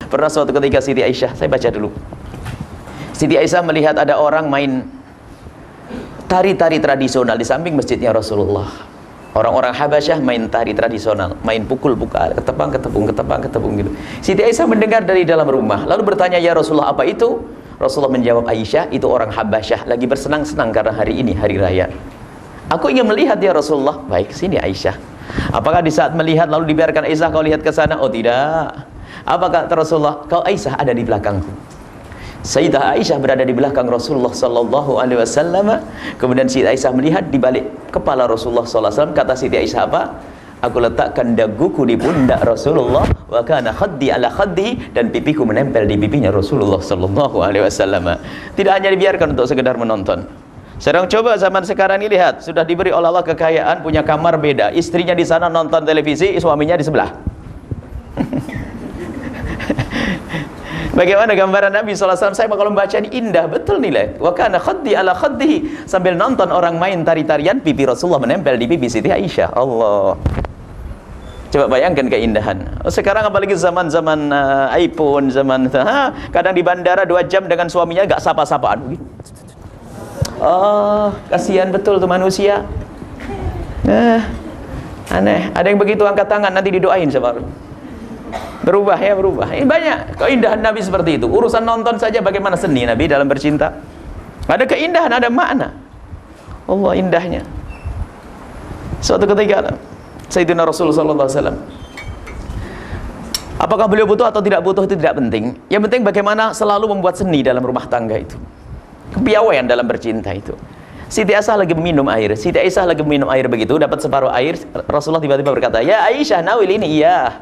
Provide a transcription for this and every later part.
Pernah suatu ketika Siti Aisyah, saya baca dulu. Siti Aisyah melihat ada orang main tari-tari tradisional di samping masjidnya Rasulullah. Orang-orang Habasyah main tari tradisional, main pukul-pukul, ketepang gitu. Siti Aisyah mendengar dari dalam rumah, lalu bertanya, "Ya Rasulullah, apa itu?" Rasulullah menjawab, "Aisyah, itu orang Habasyah lagi bersenang-senang karena hari ini hari raya. Aku ingin melihat ya Rasulullah." "Baik, sini Aisyah." Apakah di saat melihat lalu dibiarkan Aisyah, "Kau lihat ke sana?" "Oh tidak." Apakah Rasulullah, "Kau Aisyah ada di belakangku." Sayyidah Aisyah berada di belakang Rasulullah sallallahu alaihi wasallam. Kemudian Siti Aisyah melihat di balik kepala Rasulullah sallallahu alaihi wasallam. Kata Siti Aisyah apa? "Aku letakkan daguku di pundak Rasulullah, wa kana khaddi ala khaddi, dan pipiku menempel di pipinya Rasulullah sallallahu alaihi wasallam." Tidak hanya dibiarkan untuk sekedar menonton. Sekarang coba zaman sekarang ini lihat, sudah diberi oleh Allah kekayaan, punya kamar beda, istrinya di sana nonton televisi, suaminya di sebelah. Bagaimana gambaran Nabi SAW? Saya kalau membaca ini indah betul nilai. Wa kana khaddi ala khaddihi, sambil nonton orang main tari-tarian, pipi Rasulullah menempel di pipi Siti Aisyah. Allah. Coba bayangkan keindahan. Sekarang apalagi zaman-zaman iPhone, zaman kadang di bandara 2 jam dengan suaminya gak sapa-sapaan. Oh, kasihan betul tuh manusia. Aneh. Ada yang begitu angkat tangan nanti didoain sama Allah. Berubah ya, berubah. Ini banyak keindahan Nabi seperti itu. Urusan nonton saja bagaimana seni Nabi dalam bercinta. Ada keindahan, ada makna. Allah indahnya. Suatu ketika Sayyidina Rasulullah SAW, apakah beliau butuh atau tidak butuh itu tidak penting. Yang penting bagaimana selalu membuat seni dalam rumah tangga itu. Kepiawaian dalam bercinta itu. Siti Aisyah lagi minum air. Siti Aisyah lagi minum air begitu, dapat separuh air. Rasulullah tiba-tiba berkata, "Ya Aisyah, nawil ini." "Iya."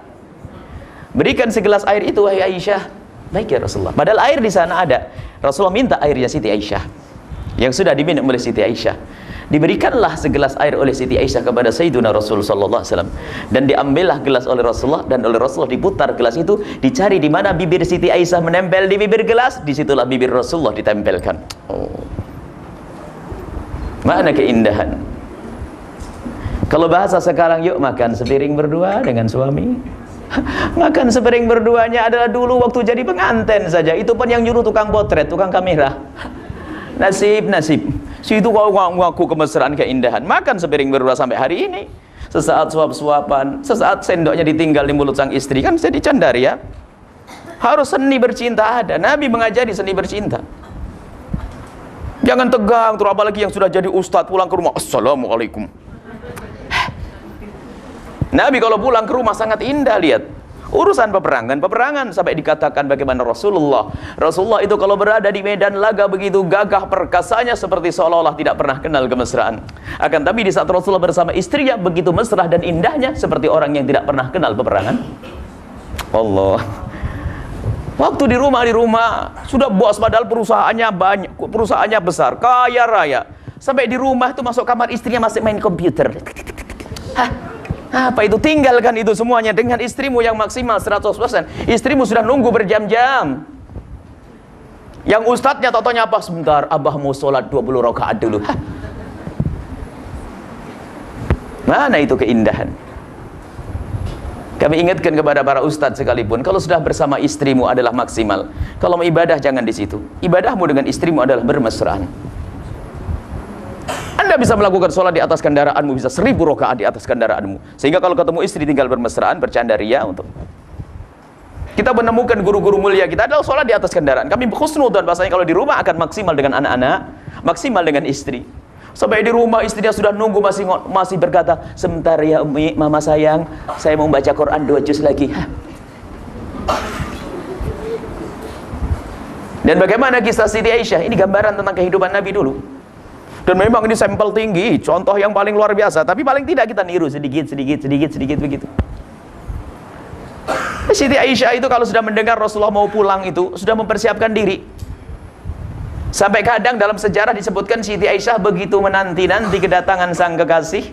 "Berikan segelas air itu wahai Aisyah." "Baik ya Rasulullah." Padahal air di sana ada. Rasulullah minta airnya Siti Aisyah yang sudah diminum oleh Siti Aisyah. Diberikanlah segelas air oleh Siti Aisyah kepada Sayyidina Rasul sallallahu alaihi wasallam, dan diambillah gelas oleh Rasulullah, dan oleh Rasulullah diputar gelas itu, dicari di mana bibir Siti Aisyah menempel di bibir gelas, disitulah bibir Rasulullah ditempelkan. Oh. Mana keindahan. Kalau bahasa sekarang, yuk makan sepiring berdua dengan suami. Makan sepiring berduanya adalah dulu waktu jadi pengantin saja. Itu pun yang nyuruh tukang potret, tukang kamera. Nasib. Situ kau ngaku kemesraan, keindahan. Makan sepiring berdua sampai hari ini. Sesaat suap-suapan, sesaat sendoknya ditinggal di mulut sang istri, kan jadi candar ya. Harus seni bercinta ada. Nabi mengajari seni bercinta. Jangan tegang, terus apalagi yang sudah jadi ustadz pulang ke rumah, "Assalamualaikum." Nabi kalau pulang ke rumah sangat indah, lihat. Urusan peperangan sampai dikatakan bagaimana Rasulullah itu kalau berada di medan laga begitu gagah perkasanya seperti seolah-olah tidak pernah kenal kemesraan. Akan tapi di saat Rasulullah bersama istrinya begitu mesra dan indahnya seperti orang yang tidak pernah kenal peperangan. Allah. Waktu di rumah sudah bos, padahal perusahaannya banyak, perusahaannya besar, kaya raya. Sampai di rumah itu masuk kamar istrinya masih main komputer. Apa itu? Tinggalkan itu semuanya dengan istrimu yang maksimal 100%. Istrimu sudah nunggu berjam-jam. Yang ustadznya totonya apa? "Sebentar, abah mau sholat 20 rakaat dulu." Mana itu keindahan? Kami ingatkan kepada para ustadz sekalipun, kalau sudah bersama istrimu adalah maksimal. Kalau mau ibadah jangan di situ. Ibadahmu dengan istrimu adalah bermesraan. Anda bisa melakukan sholat di atas kendaraanmu, bisa 1000 rakaat di atas kendaraanmu. Sehingga kalau ketemu istri tinggal bermesraan, bercanda ria untuk. Kita menemukan guru-guru mulia kita adalah sholat di atas kendaraan. Kami khusnudzon bahasanya kalau di rumah akan maksimal dengan anak-anak, maksimal dengan istri. Sampai di rumah istrinya sudah nunggu masih berkata, "Sebentar ya Umi, mama sayang, saya mau baca Quran 2 juz lagi." Dan bagaimana kisah Siti Aisyah? Ini gambaran tentang kehidupan Nabi dulu. Dan memang ini sampel tinggi, contoh yang paling luar biasa. Tapi paling tidak kita niru sedikit begitu. Siti Aisyah itu kalau sudah mendengar Rasulullah mau pulang itu sudah mempersiapkan diri. Sampai kadang dalam sejarah disebutkan Siti Aisyah begitu menanti-nanti kedatangan sang kekasih,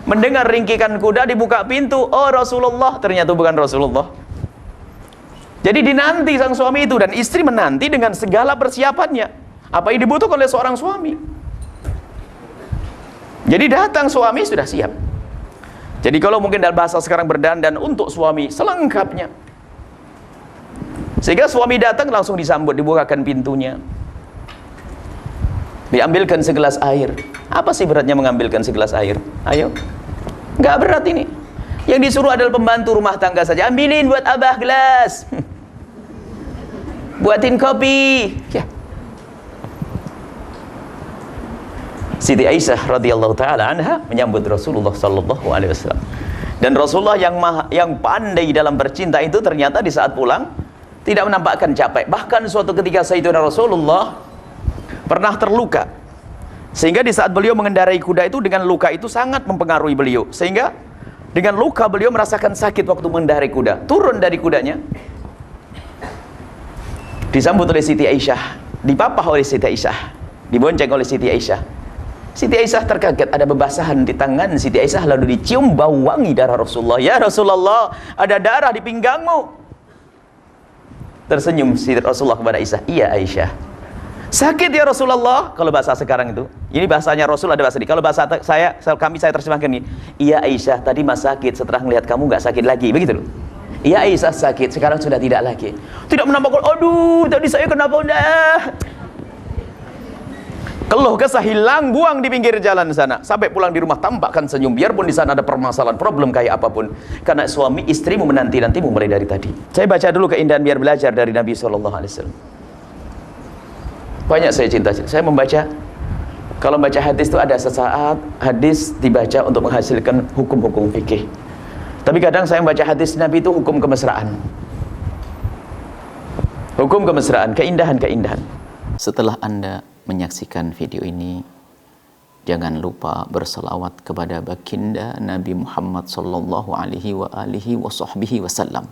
mendengar ringkikan kuda, dibuka pintu, oh Rasulullah, ternyata bukan Rasulullah. Jadi dinanti sang suami itu, dan istri menanti dengan segala persiapannya. Apa yang dibutuhkan oleh seorang suami. Jadi datang suami sudah siap. Jadi kalau mungkin dalam bahasa sekarang berdandan untuk suami selengkapnya. Sehingga suami datang langsung disambut, dibukakan pintunya, diambilkan segelas air. Apa sih beratnya mengambilkan segelas air? Ayo, nggak berat ini. Yang disuruh adalah pembantu rumah tangga saja. Ambilin buat abah gelas, buatin kopi. Ya. Siti Aisyah radhiyallahu taala anha menyambut Rasulullah sallallahu alaihi wasallam. Dan Rasulullah yang pandai dalam bercinta itu ternyata di saat pulang tidak menampakkan capek. Bahkan suatu ketika Sayyidina Rasulullah pernah terluka, sehingga di saat beliau mengendarai kuda itu, dengan luka itu sangat mempengaruhi beliau, sehingga dengan luka beliau merasakan sakit waktu mengendarai kuda. Turun dari kudanya, disambut oleh Siti Aisyah, dipapah oleh Siti Aisyah, dibonceng oleh Siti Aisyah. Siti Aisyah terkaget, ada bebasahan di tangan Siti Aisyah, lalu dicium bau wangi darah Rasulullah. Ya Rasulullah, ada darah di pinggangmu. Tersenyum Siti Rasulullah kepada Aisyah. Iya Aisyah, sakit ya Rasulullah. Kalau bahasa sekarang itu, ini bahasanya Rasul, ada bahasa ini. Kalau bahasa saya terjemahkan ini. Iya Aisyah, tadi mas sakit, setelah melihat kamu nggak sakit lagi, begitu loh. Iya Aisyah sakit, sekarang sudah tidak lagi. Tidak menambahkan, aduh tadi saya kenapa udah. Keluh kesah hilang, buang di pinggir jalan sana. Sampai pulang di rumah tampakkan senyum, biarpun di sana ada permasalahan, problem kayak apapun. Karena suami istrimu menanti-nantimu mulai dari tadi. Saya baca dulu keindahan biar belajar dari Nabi SAW. Banyak saya cinta. Saya membaca, kalau membaca hadis itu ada sesaat hadis dibaca untuk menghasilkan hukum-hukum fikih. Tapi kadang saya membaca hadis Nabi itu hukum kemesraan. Hukum kemesraan, keindahan-keindahan. Setelah Anda menyaksikan video ini, jangan lupa berselawat kepada baginda Nabi Muhammad sallallahu alaihi wa alihi wasallam.